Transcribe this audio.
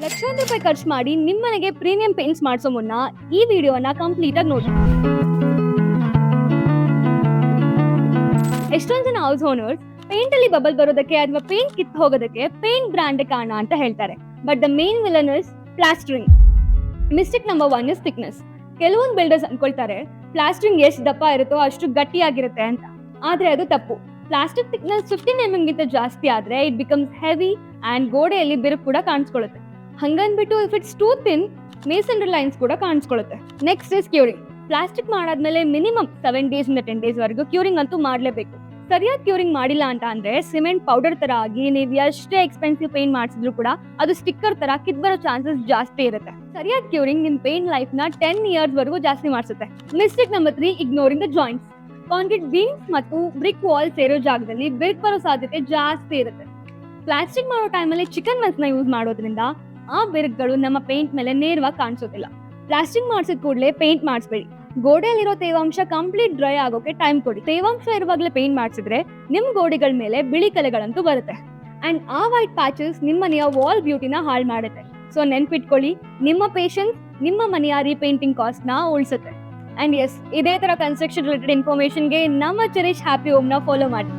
ಲಕ್ಷಾಂತರ ರೂಪಾಯಿ ಖರ್ಚು ಮಾಡಿ ನಿಮ್ಮನೆಗೆ ಪ್ರೀಮಿಯಂ ಪೇಂಟ್ಸ್ ಮಾಡಿಸೋ ಮುನ್ನ ಈ ವಿಡಿಯೋನ ಕಂಪ್ಲೀಟ್ ಆಗಿ ನೋಡಿ. ಎಷ್ಟೊಂದು ಜನ ಹೌಸ್ ಓನರ್ಸ್ ಪೇಂಟ್ ಅಲ್ಲಿ ಬಬಲ್ ಬರೋದಕ್ಕೆ ಅಥವಾ ಪೇಂಟ್ ಕಿತ್ತು ಹೋಗೋದಕ್ಕೆ ಪೇಂಟ್ ಬ್ರಾಂಡ್ ಕಾರಣ ಅಂತ ಹೇಳ್ತಾರೆ. But the main villain is plastering. Mistake number 1 is thickness. ಕೆಲವೊಂದು ಬಿಲ್ಡರ್ಸ್ ಅನ್ಕೊಳ್ತಾರೆ ಪ್ಲಾಸ್ಟರಿಂಗ್ ಎಷ್ಟು ದಪ್ಪ ಇರುತ್ತೋ ಅಷ್ಟು ಗಟ್ಟಿಯಾಗಿರುತ್ತೆ ಅಂತ. ಆದ್ರೆ ಅದು ತಪ್ಪು. ಪ್ಲಾಸ್ಟಿಕ್ ಥಿಕ್ನೆಸ್ 15 mm ಗಿಂತ ಜಾಸ್ತಿ ಆದ್ರೆ ಇಟ್ ಬಿಕಮ್ಸ್ ಹೆವಿ ಅಂಡ್ ಗೋಡೆಯಲ್ಲಿ ಬಿರುಕು ಕೂಡ ಕಾಣಿಸ್ಕೊಳ್ಳುತ್ತೆ. ಹಂಗನ್ಬಿಟ್ಟು if it's too thin masonry lines ಕೂಡ ಕಾಣಿಸ್ಕೊಳ್ಳುತ್ತೆ. Next is curing. ಪ್ಲಾಸ್ಟಿಕ್ ಮಾಡಾದ್ಮೇಲೆ ಮಿನಿಮಮ್ 7 days ಇಂದ 10 days ವರೆಗೂ ಕ್ಯೂರಿಂಗ್ ಅಂತೂ ಮಾಡಲೇಬೇಕು. ಸರಿಯಾಗಿ ಕ್ಯೂರಿಂಗ್ ಮಾಡಿಲ್ಲ ಅಂತ ಅಂದ್ರೆ ಸಿಮೆಂಟ್ ಪೌಡರ್ ತರ ಆಗಿ ನೀವು ಎಷ್ಟೇ ಎಕ್ಸ್ಪೆನ್ಸಿವ್ ಪೇಂಟ್ ಮಾಡಿಸಿದ್ರು ಕೂಡ ಅದು ಸ್ಟಿಕ್ಕರ್ ತರ ಕಿತ್ ಬರೋ ಚಾನ್ಸಸ್ ಜಾಸ್ತಿ ಇರುತ್ತೆ. ಸರಿಯಾದ ಕ್ಯೂರಿಂಗ್ ನಿಮ್ ಪೇಂಟ್ ಲೈಫ್ ನ 10 years ವರೆಗೂ ಜಾಸ್ತಿ ಮಾಡಿಸುತ್ತೆ. Mistake number 3, ignoring the joints. Concrete beams ಮತ್ತು ಬ್ರಿಕ್ ವಾಲ್ ಸೇರೋ ಜಾಗದಲ್ಲಿ ಬಿರುಕು ಬರೋ ಸಾಧ್ಯತೆ ಜಾಸ್ತಿ ಇರುತ್ತೆ. ಪ್ಲಾಸ್ಟಿಕ್ ಮಾಡೋ ಟೈಮಲ್ಲಿ ಚಿಕನ್ ಮೆಲ್ಸ್ ನ ಯೂಸ್ ಮಾಡೋದ್ರಿಂದ ಆ ಬಿರುಕುಗಳು ನಮ್ಮ ಪೇಂಟ್ ಮೇಲೆ ನೇರವಾಗಿ ಕಾಣಿಸೋದಿಲ್ಲ. ಪ್ಲಾಸ್ಟಿಕ್ ಮಾಡಿಸಿದ ಕೂಡಲೇ ಪೇಂಟ್ ಮಾಡಿಸ್ಬೇಡಿ. ಗೋಡೆಯಲ್ಲಿರೋ ತೇವಾಂಶ ಕಂಪ್ಲೀಟ್ ಡ್ರೈ ಆಗೋಕೆ ಟೈಮ್ ಕೊಡಿ. ತೇವಾಂಶ ಇರುವಾಗಲೇ ಪೇಂಟ್ ಮಾಡಿಸಿದ್ರೆ ನಿಮ್ ಗೋಡೆಗಳ ಮೇಲೆ ಬಿಳಿ ಕಲೆಗಳಂತೂ ಬರುತ್ತೆ ಅಂಡ್ ಆ ವೈಟ್ ಪ್ಯಾಚಸ್ ನಿಮ್ಮ ಮನೆಯ ವಾಲ್ ಬ್ಯೂಟಿನ ಹಾಳು ಮಾಡುತ್ತೆ. ಸೊ ನೆನ್ಪಿಟ್ಕೊಳ್ಳಿ, ನಿಮ್ಮ ಪೇಷನ್ಸ್ ನಿಮ್ಮ ಮನೆಯ ರೀಪೇಂಟಿಂಗ್ ಕಾಸ್ಟ್ ನ ಉಳಿಸುತ್ತೆ. ಅಂಡ್ ಎಸ್, ಇದೇ ತರ ಕನ್ಸ್ಟ್ರಕ್ಷನ್ ರಿಲೇಟೆಡ್ ಇನ್ಫಾರ್ಮೇಶನ್ಗೆ ನಮ್ಮ ಚೆರಿಶ್ ಹ್ಯಾಪಿ ಹೋಮ್ ನ ಫಾಲೋ ಮಾಡಿ.